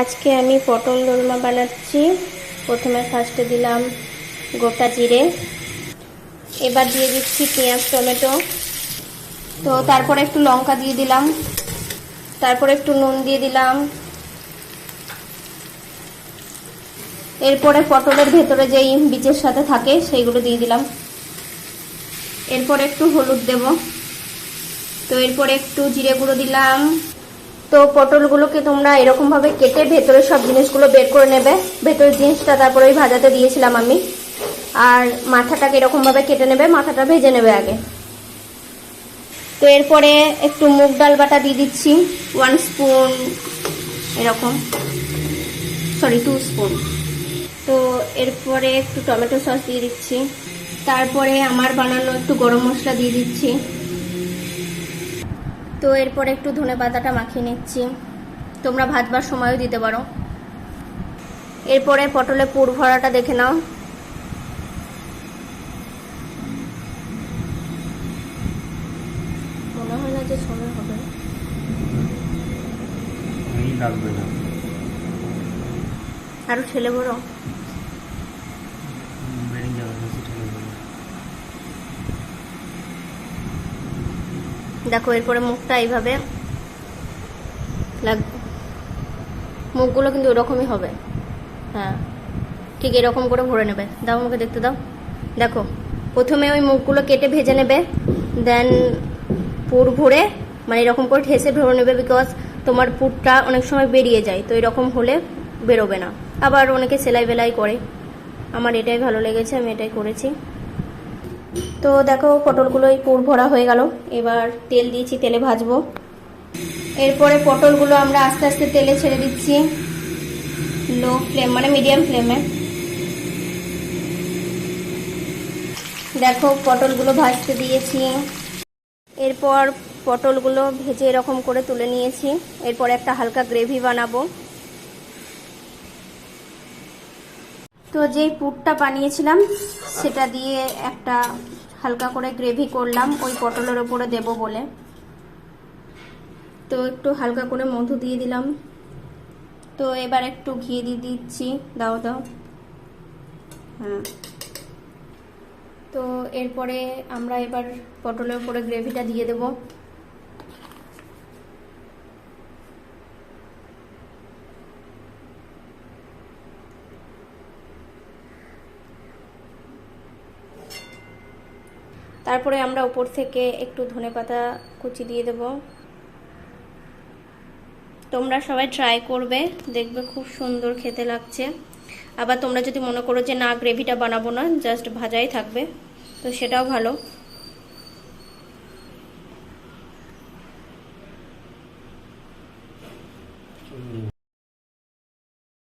আজকে আমি পটল দোরমা বানাচ্ছি। প্রথমে ফার্স্টে দিলাম গোটা জিরে, এবার দিয়ে দিচ্ছি পেঁয়াজ টমেটো, তো তারপরে একটু লঙ্কা দিয়ে দিলাম, তারপরে একটু নুন দিয়ে দিলাম, এরপরে পটলের ভেতরে যেই বীজের সাথে থাকে সেইগুলো দিয়ে দিলাম, এরপরে একটু হলুদ দেব, তো এরপরে একটু জিরে গুঁড়ো দিলাম। তো পটলগুলোকে তোমরা এরকমভাবে কেটে ভেতরে সব জিনিসগুলো বের করে নেবে, ভেতরের জিনিসটা তারপরে ওই ভাজাতে দিয়েছিলাম আমি। আর মাথাটাকে এরকমভাবে কেটে নেবে, মাথাটা ভেজে নেবে আগে। তো এরপরে একটু মুগ ডাল বাটা দিয়ে দিচ্ছি 1 স্পুন, এরকম, সরি 2 স্পুন। তো এরপরে একটু টমেটো সস দিয়ে দিচ্ছি, তারপরে আমার বানানো একটু গরম মশলা দিয়ে দিচ্ছি। তো এরপরে একটু ধনে পাতাটা মাখিয়ে নিচ্ছি, তোমরা ভাজবার সময়ও দিতে পারো। এরপরে পটলে পুর ভরাটা দেখে নাও। মনে হয় না যে সময় হবে, আরো ছেলে বড় দেখো। এরপরে মুখটা এইভাবে লাগবে, মুখগুলো কিন্তু ওরকমই হবে। হ্যাঁ, ঠিক এরকম করে ভরে নেবে। দাও মুখে দেখতে দাও। দেখো, প্রথমে ওই মুখগুলো কেটে ভেজে নেবে, দেন পুর ভরে মানে এরকম করে ঠেসে ভরে নেবে, বিকজ তোমার পুরটা অনেক সময় বেরিয়ে যায়, তো এরকম হলে বেরোবে না। আবার অনেকে সেলাই বেলাই করে, আমার এটাই ভালো লেগেছে, আমি এটাই করেছি। তো দেখো পটলগুলো এই পুর ভরা হয়ে গেল, এবার তেল দিয়েছি, তেলে ভাজবো। এরপরে পটলগুলো আমরা আস্তে আস্তে তেলে ছেড়ে দিচ্ছি, লো ফ্লেম মানে মিডিয়াম ফ্লেমে। দেখো পটলগুলো ভাজতে দিয়েছি, এরপর পটলগুলো ভেজে এরকম করে তুলে নিয়েছি। এরপর একটা হালকা গ্রেভি বানাবো। তো যেই পুরটা বানিয়েছিলাম সেটা দিয়ে একটা হালকা করে গ্রেভি করলাম ওই পটলের ওপরে দেব বলে। তো একটু হালকা করে মধু দিয়ে দিলাম, তো এবার একটু ঘি দিয়ে দিচ্ছি। দাও দাও, হ্যাঁ। তো এরপরে আমরা এবার পটলের উপরে গ্রেভিটা দিয়ে দেব। তারপরে আমরা উপর থেকে একটু ধনেপাতা কুচি দিয়ে দেব। তোমরা সবাই ট্রাই করবে, দেখবে খুব সুন্দর খেতে লাগছে। আবার তোমরা যদি মনে করো যে না গ্রেভিটা বানাবো না, জাস্ট ভাজাই থাকবে, তো সেটাও ভালো।